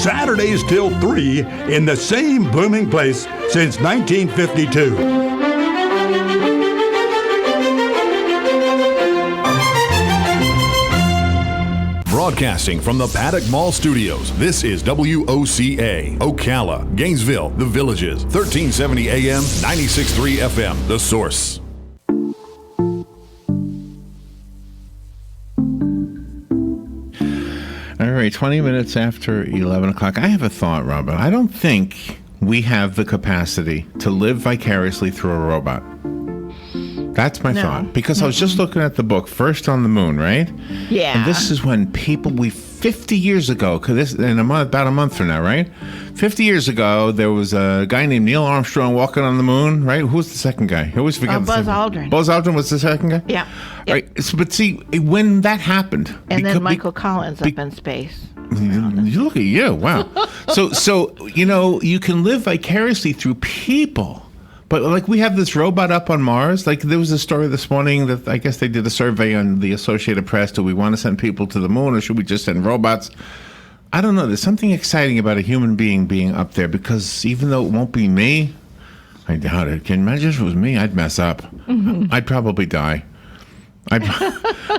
Saturdays till 3 in the same booming place since 1952. Broadcasting from the Paddock Mall Studios, this is WOCA, Ocala, Gainesville, The Villages, 1370 AM, 96.3 FM, The Source. All right, 20 minutes after 11 o'clock. I have a thought, Robin. I don't think we have the capacity to live vicariously through a robot. That's my thought. Because I was just looking at the book, First on the Moon, right? Yeah. And this is when 50 years ago, about a month from now, right? 50 years ago, there was a guy named Neil Armstrong walking on the moon, right? Who was the second guy? I always forget. Buzz Aldrin. Buzz Aldrin was the second guy? Yeah. Yep. Right. So, but see, when that happened... And then Michael Collins up in space. You look at you. Wow. So you can live vicariously through people. But like we have this robot up on Mars. Like there was a story this morning that I guess they did a survey on the Associated Press. Do we want to send people to the moon or should we just send robots? I don't know. There's something exciting about a human being up there because even though it won't be me, I doubt it. Can you imagine if it was me? I'd mess up. Mm-hmm. I'd probably die.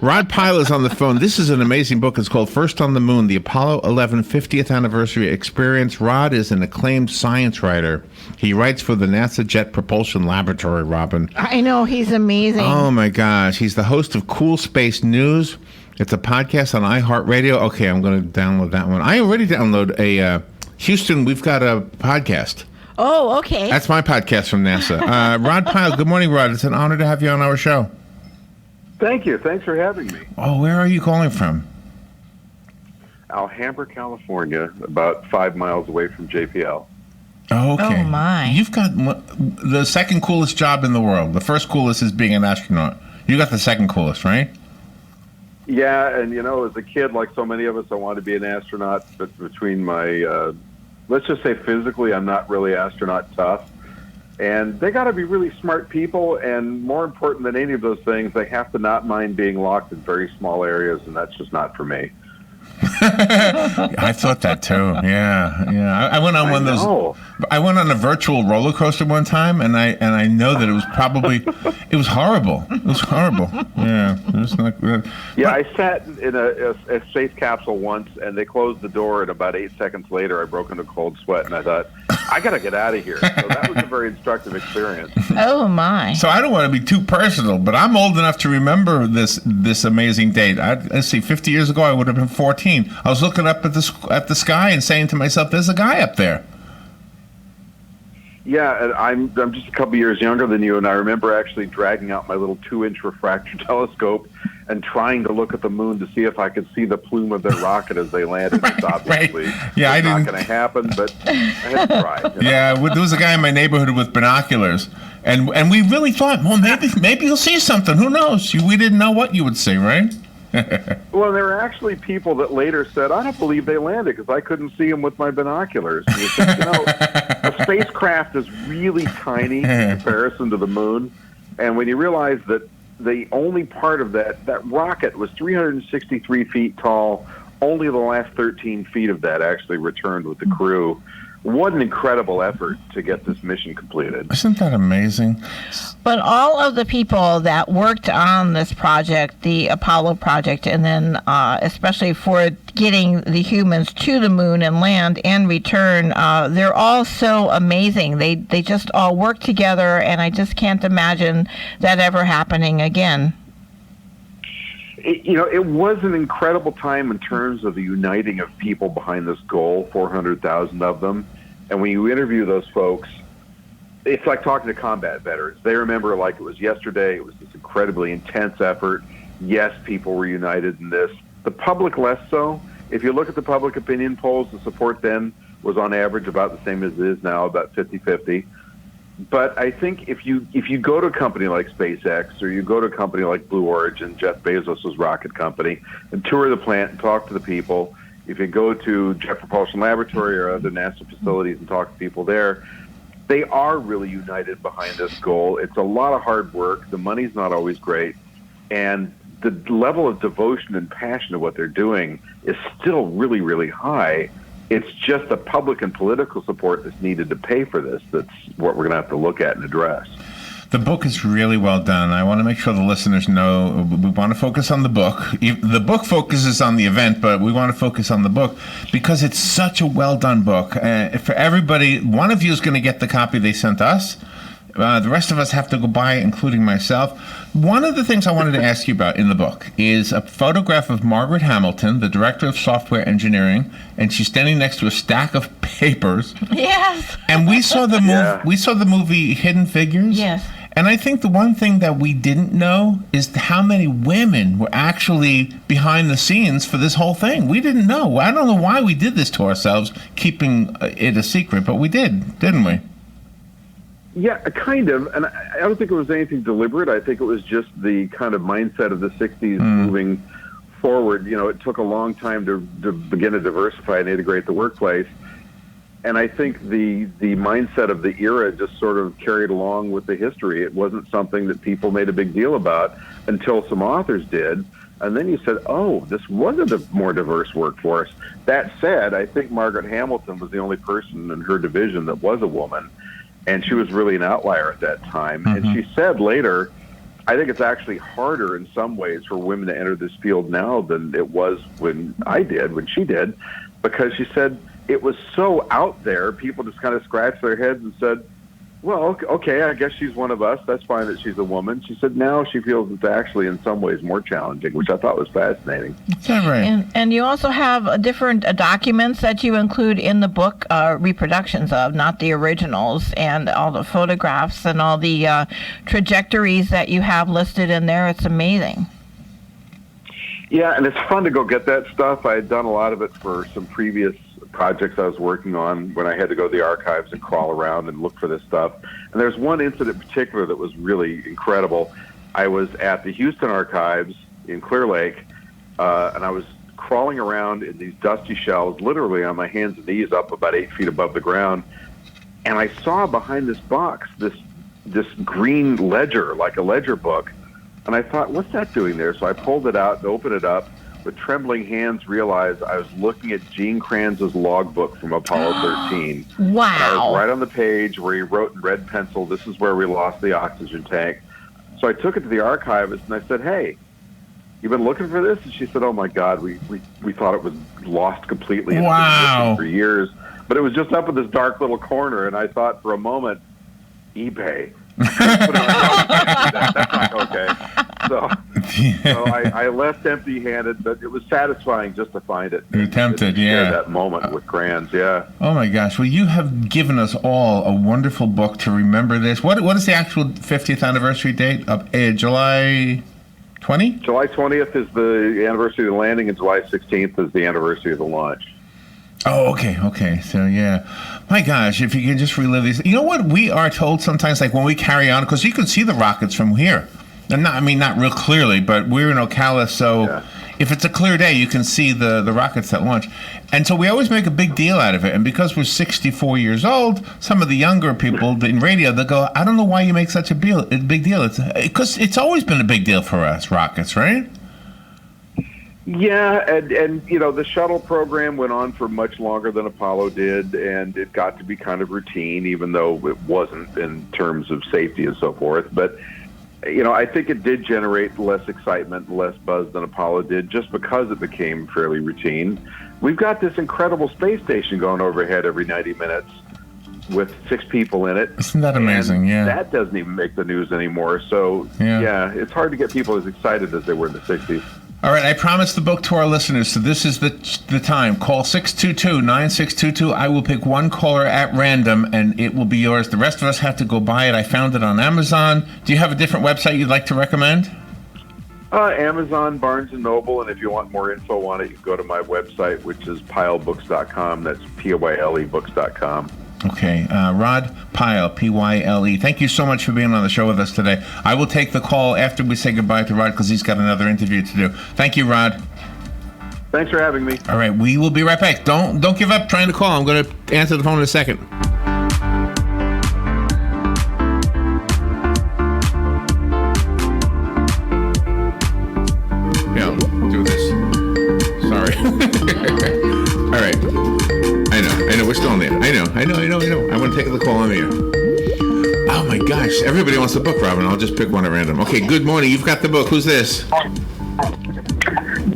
Rod Pyle is on the phone. This is an amazing book. It's called First on the Moon, the Apollo 11 50th Anniversary Experience. Rod is an acclaimed science writer. He writes for the NASA Jet Propulsion Laboratory, Robin. I know. He's amazing. Oh, my gosh. He's the host of Cool Space News. It's a podcast on iHeartRadio. Okay, I'm going to download that one. I already downloaded a Houston, we've got a podcast. Oh, okay. That's my podcast from NASA. Rod Pyle, good morning, Rod. It's an honor to have you on our show. Thank you. Thanks for having me. Oh, where are you calling from? Alhambra, California, about 5 miles away from JPL. Oh, okay. Oh, my. You've got the second coolest job in the world. The first coolest is being an astronaut. You got the second coolest, right? Yeah, and as a kid, like so many of us, I wanted to be an astronaut, but between my, let's just say physically, I'm not really astronaut tough. And they got to be really smart people, and more important than any of those things, they have to not mind being locked in very small areas, and that's just not for me. I thought that too. Yeah. I went on one of those. I went on a virtual roller coaster one time, and I know that it was horrible. It was horrible. Yeah, it was not good. Yeah, I sat in a space capsule once, and they closed the door, and about 8 seconds later, I broke into a cold sweat, and I thought, I got to get out of here. So that was a very instructive experience. Oh, my. So I don't want to be too personal, but I'm old enough to remember this amazing date. Let's see, 50 years ago, I would have been 14. I was looking up at the sky and saying to myself, there's a guy up there. Yeah, and I'm just a couple years younger than you, and I remember actually dragging out my little 2-inch refractor telescope and trying to look at the moon to see if I could see the plume of their rocket as they landed. Right, it's obviously Yeah, it's not going to happen, but I had to try. Yeah, there was a guy in my neighborhood with binoculars, and we really thought, well, maybe you'll see something. Who knows? We didn't know what you would see, right? Well, there were actually people that later said, I don't believe they landed because I couldn't see them with my binoculars. And you think, a spacecraft is really tiny in comparison to the moon. And when you realize that the only part of that rocket was 363 feet tall, only the last 13 feet of that actually returned with the crew. What an incredible effort to get this mission completed. Isn't that amazing? But all of the people that worked on this project, the Apollo project, and then especially for getting the humans to the moon and land and return, they're all so amazing. They just all work together, and I just can't imagine that ever happening again. It was an incredible time in terms of the uniting of people behind this goal, 400,000 of them. And when you interview those folks, it's like talking to combat veterans. They remember like it was yesterday. It was this incredibly intense effort. Yes, people were united in this. The public less so. If you look at the public opinion polls, the support then was on average about the same as it is now, about 50-50. But I think if you go to a company like SpaceX or you go to a company like Blue Origin, Jeff Bezos' rocket company, and tour the plant and talk to the people, if you go to Jet Propulsion Laboratory or other NASA facilities and talk to people there, they are really united behind this goal. It's a lot of hard work. The money's not always great. And the level of devotion and passion of what they're doing is still really, really high. It's just the public and political support that's needed to pay for this that's what we're going to have to look at and address. The book is really well done. I want to make sure the listeners know we want to focus on the book. The book focuses on the event, but we want to focus on the book because it's such a well done book. For everybody, one of you is going to get the copy they sent us. The rest of us have to go buy it, including myself. One of the things I wanted to ask you about in the book is a photograph of Margaret Hamilton, the director of software engineering, and she's standing next to a stack of papers. Yes. And we saw the we saw the movie Hidden Figures. Yes. And I think the one thing that we didn't know is how many women were actually behind the scenes for this whole thing. We didn't know. I don't know why we did this to ourselves, keeping it a secret, but we did, didn't we? Yeah, kind of. And I don't think it was anything deliberate. I think it was just the kind of mindset of the 60s moving forward. You know, it took a long time to begin to diversify and integrate the workplace. And I think the mindset of the era just sort of carried along with the history. It wasn't something that people made a big deal about until some authors did. And then you said, oh, this was a more diverse workforce. That said, I think Margaret Hamilton was the only person in her division that was a woman. And she was really an outlier at that time. And she said later, I think it's actually harder in some ways for women to enter this field now than it was when she did, because she said, it was so out there, people just kind of scratched their heads and said, well, okay, I guess she's one of us. That's fine that she's a woman. She said now she feels it's actually in some ways more challenging, which I thought was fascinating. Is that right? And you also have different documents that you include in the book, reproductions of, not the originals, and all the photographs and all the trajectories that you have listed in there. It's amazing. Yeah, and it's fun to go get that stuff. I had done a lot of it for some previous projects I was working on when I had to go to the archives and crawl around and look for this stuff. And there's one incident in particular that was really incredible. I was at the Houston archives in Clear Lake, and I was crawling around in these dusty shelves, literally on my hands and knees up about 8 feet above the ground. And I saw behind this box this green ledger, like a ledger book. And I thought, what's that doing there? So I pulled it out and opened it up. With trembling hands, realized I was looking at Gene Kranz's logbook from Apollo 13. Wow. And I was right on the page where he wrote in red pencil, this is where we lost the oxygen tank. So I took it to the archivist and I said, hey, you been looking for this? And she said, oh my God, we thought it was lost completely. And Wow. It was for years. But it was just up in this dark little corner. And I thought for a moment, eBay. That's not okay. So I left empty-handed, but it was satisfying just to find it. You're tempted, yeah. That moment with Kranz, yeah. Oh my gosh! Well, you have given us all a wonderful book to remember this. What is the actual 50th anniversary date? July 20? July 20th is the anniversary of the landing, and July 16th is the anniversary of the launch. Oh, okay. So, yeah. My gosh, if you can just relive these. You know what we are told sometimes, like when we carry on, because you can see the rockets from here. And not real clearly, but we're in Ocala, so if it's a clear day, you can see the rockets that launch. And so we always make a big deal out of it. And because we're 64 years old, some of the younger people in radio, they'll go, I don't know why you make such a big deal. Because it's always been a big deal for us, rockets, right? Yeah, and you know, the shuttle program went on for much longer than Apollo did, and it got to be kind of routine, even though it wasn't in terms of safety and so forth. But, you know, I think it did generate less excitement, less buzz than Apollo did, just because it became fairly routine. We've got this incredible space station going overhead every 90 minutes with 6 people in it. Isn't that amazing? Yeah. That doesn't even make the news anymore. So, yeah, it's hard to get people as excited as they were in the 60s. All right, I promised the book to our listeners, so this is the time. Call 622-9622. I will pick one caller at random, and it will be yours. The rest of us have to go buy it. I found it on Amazon. Do you have a different website you'd like to recommend? Amazon, Barnes & Noble, and if you want more info on it, you can go to my website, which is pylebooks.com. That's Pyle books.com. Okay, Rod Pyle, Pyle. Thank you so much for being on the show with us today. I will take the call after we say goodbye to Rod because he's got another interview to do. Thank you, Rod. Thanks for having me. All right, we will be right back. Don't give up trying to call. I'm going to answer the phone in a second. Yeah, do this. Sorry. All right. know. I want to take the call on the air. Oh my gosh, everybody wants the book, Robin. I'll just pick one at random. Okay, good morning. You've got the book. Who's this?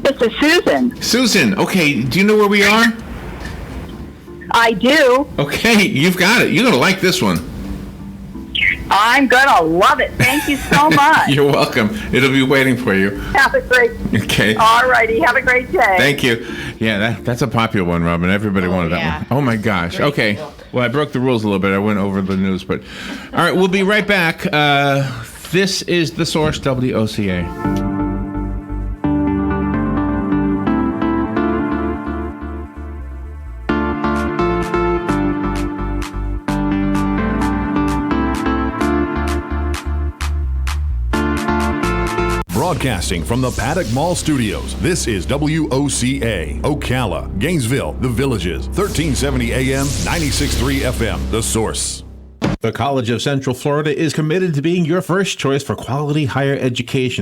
This is Susan. Susan. Okay, do you know where we are? I do. Okay, you've got it. You're going to like this one. I'm going to love it. Thank you so much. You're welcome. It'll be waiting for you. Have a great Okay. All righty. Have a great day. Thank you. Yeah, that's a popular one, Robin. Everybody wanted that one. Oh, my gosh. Great Okay. book. Well, I broke the rules a little bit. I went over the news, but... All right, we'll be right back. This is The Source, WOCA. Broadcasting from the Paddock Mall Studios, this is WOCA, Ocala, Gainesville, The Villages, 1370 AM, 96.3 FM, The Source. The College of Central Florida is committed to being your first choice for quality higher education.